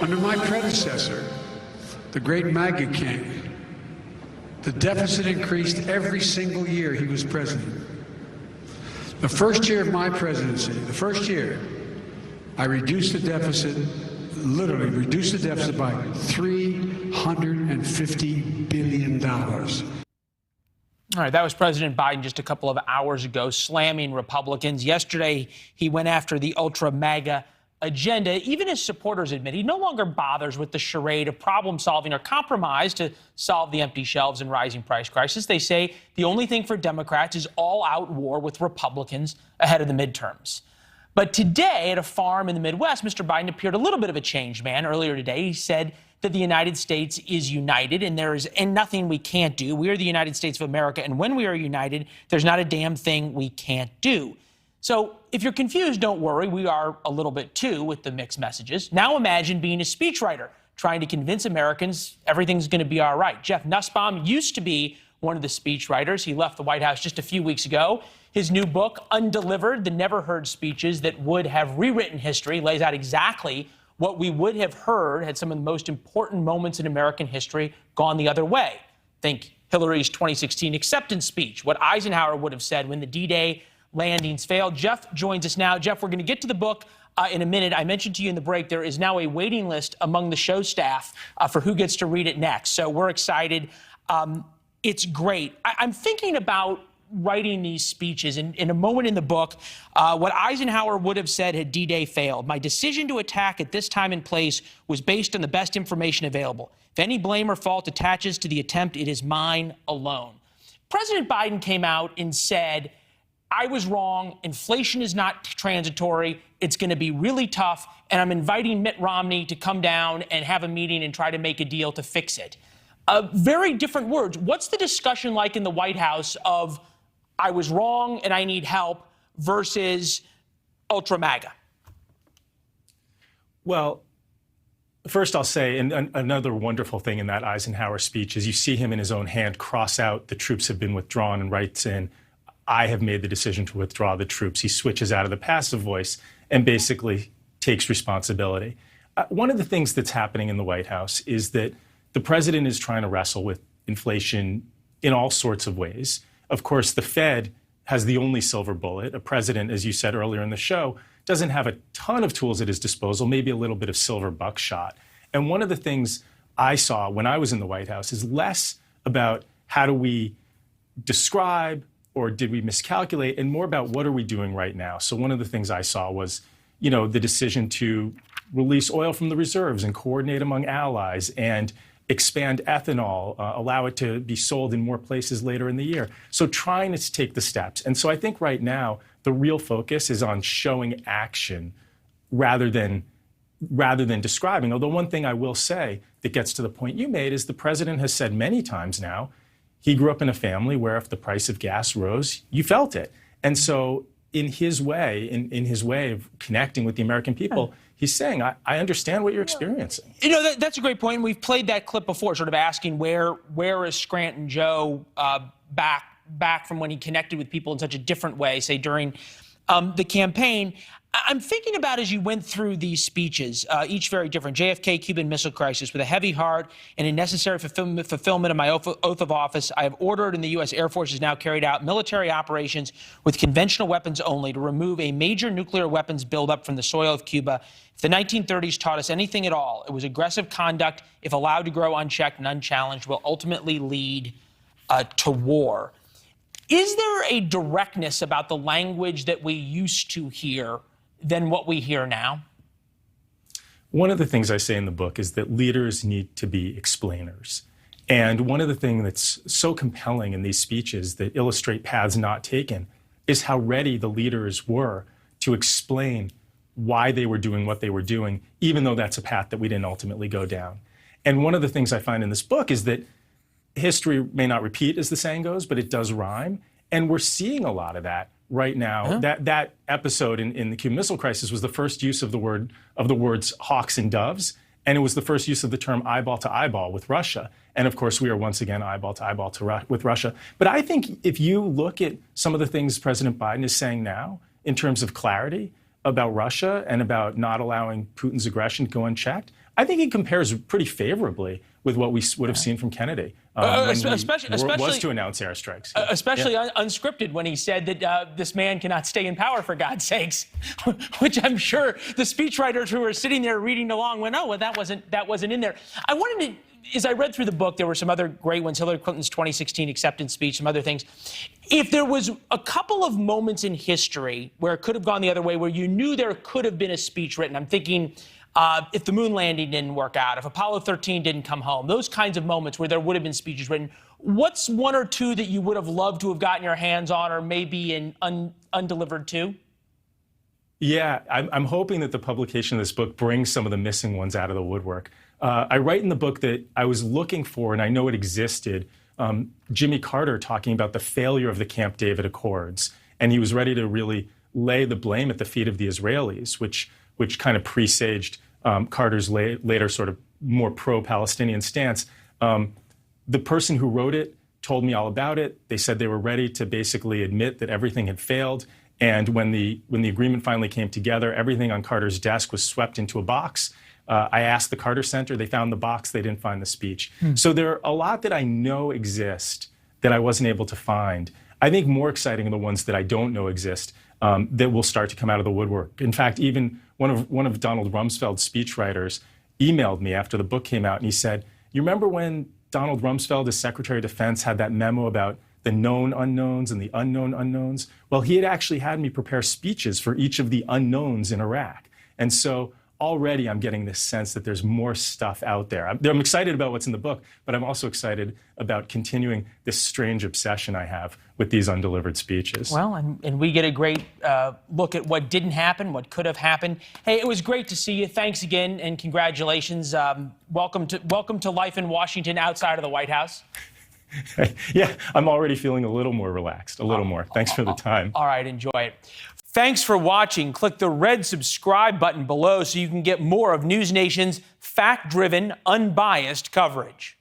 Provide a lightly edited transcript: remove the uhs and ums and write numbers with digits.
Under my predecessor, the great MAGA king, the deficit increased every single year he was president. The first year of my presidency, the first year, I reduced the deficit, literally reduced the deficit by $350 billion. All right, that was President Biden just a couple of hours ago, slamming Republicans. Yesterday, he went after the Ultra Maga agenda. Even his supporters admit he no longer bothers with the charade of problem solving or compromise to solve the empty shelves and rising price crisis. They say the only thing for Democrats is all-out war with Republicans ahead of the midterms. But today, at a farm in the Midwest, Mr. Biden appeared a little bit of a changed man. Earlier today, he said that the United States is united and there is nothing we can't do. We are the United States of America, and when we are united, there's not a damn thing we can't do. So if you're confused, don't worry. We are a little bit too with the mixed messages. Now imagine being a speechwriter trying to convince Americans everything's going to be all right. Jeff Nussbaum used to be one of the speechwriters. He left the White House just a few weeks ago. His new book, Undelivered, the never-heard speeches that would have rewritten history, lays out exactly what we would have heard had some of the most important moments in American history gone the other way. Think Hillary's 2016 acceptance speech, what Eisenhower would have said when the D-Day landings failed. Jeff joins us now. Jeff, we're going to get to the book in a minute. I mentioned to you in the break there is now a waiting list among the show staff for who gets to read it next. So we're excited. It's great. I'm thinking about writing these speeches. In a moment in the book, what Eisenhower would have said had D-Day failed. My decision to attack at this time and place was based on the best information available. If any blame or fault attaches to the attempt, it is mine alone. President Biden came out and said, I was wrong. Inflation is not transitory. It's going to be really tough. And I'm inviting Mitt Romney to come down and have a meeting and try to make a deal to fix it. Very different words. What's the discussion like in the White House of I was wrong and I need help versus Ultra Maga? Well, first I'll say, and another wonderful thing in that Eisenhower speech is you see him in his own hand cross out the troops have been withdrawn and writes in, I have made the decision to withdraw the troops. He switches out of the passive voice and basically takes responsibility. One of the things that's happening in the White House is that the president is trying to wrestle with inflation in all sorts of ways. Of course, the Fed has the only silver bullet. A president, as you said earlier in the show, doesn't have a ton of tools at his disposal, maybe a little bit of silver buckshot. And one of the things I saw when I was in the White House is less about how do we describe or did we miscalculate, and more about what are we doing right now. So one of the things I saw was, the decision to release oil from the reserves and coordinate among allies and expand ethanol, allow it to be sold in more places later in the year. So trying to take the steps. And so I think right now the real focus is on showing action rather than describing. Although one thing I will say that gets to the point you made is the president has said many times now, he grew up in a family where if the price of gas rose, you felt it. And so in his way, in his way of connecting with the American people, he's saying, I understand what you're experiencing. That's a great point. We've played that clip before, sort of asking where is Scranton Joe back from when he connected with people in such a different way, say during the campaign. I'm thinking about as you went through these speeches, each very different, JFK, Cuban Missile Crisis, with a heavy heart and a necessary fulfillment of my oath of office, I have ordered, and the U.S. Air Force has now carried out military operations with conventional weapons only to remove a major nuclear weapons buildup from the soil of Cuba. If the 1930s taught us anything at all, it was aggressive conduct, if allowed to grow unchecked and unchallenged, will ultimately lead to war. Is there a directness about the language that we used to hear than what we hear now? One of the things I say in the book is that leaders need to be explainers. And one of the things that's so compelling in these speeches that illustrate paths not taken is how ready the leaders were to explain why they were doing what they were doing, even though that's a path that we didn't ultimately go down. And one of the things I find in this book is that history may not repeat, as the saying goes, but it does rhyme. And we're seeing a lot of that right now. That episode in the Cuban Missile Crisis was the first use of the words hawks and doves, and it was the first use of the term eyeball to eyeball with Russia. And of course, we are once again eyeball to eyeball with Russia. But I think if you look at some of the things President Biden is saying now in terms of clarity about Russia and about not allowing Putin's aggression to go unchecked, I think he compares pretty favorably with what we would have seen from Kennedy when he was to announce airstrikes. Especially unscripted, when he said that this man cannot stay in power, for God's sakes, which I'm sure the speechwriters who were sitting there reading along went, oh, well, that wasn't in there. I wanted to, as I read through the book, there were some other great ones, Hillary Clinton's 2016 acceptance speech, some other things. If there was a couple of moments in history where it could have gone the other way, where you knew there could have been a speech written, I'm thinking if the moon landing didn't work out, if Apollo 13 didn't come home, those kinds of moments where there would have been speeches written, what's one or two that you would have loved to have gotten your hands on, or maybe in Undelivered too? Yeah, I'm hoping that the publication of this book brings some of the missing ones out of the woodwork. I write in the book that I was looking for, and I know it existed, Jimmy Carter talking about the failure of the Camp David Accords. And he was ready to really lay the blame at the feet of the Israelis, which kind of presaged Carter's later sort of more pro-Palestinian stance. The person who wrote it told me all about it. They said they were ready to basically admit that everything had failed. And when the agreement finally came together, everything on Carter's desk was swept into a box. I asked the Carter Center. They found the box. They didn't find the speech. So there are a lot that I know exist that I wasn't able to find. I think more exciting are the ones that I don't know exist that will start to come out of the woodwork. In fact, even one of Donald Rumsfeld's speechwriters emailed me after the book came out, and he said, you remember when Donald Rumsfeld, as Secretary of Defense, had that memo about the known unknowns and the unknown unknowns? Well, he had actually had me prepare speeches for each of the unknowns in Iraq. And so already I'm getting this sense that there's more stuff out there. I'm excited about what's in the book, but I'm also excited about continuing this strange obsession I have with these undelivered speeches. Well, and we get a great look at what didn't happen, what could have happened. Hey, it was great to see you. Thanks again, and congratulations. Welcome to life in Washington outside of the White House. Yeah, I'm already feeling a little more relaxed, a little more. Thanks for the time. All right, enjoy it. Thanks for watching. Click the red subscribe button below so you can get more of NewsNation's fact-driven, unbiased coverage.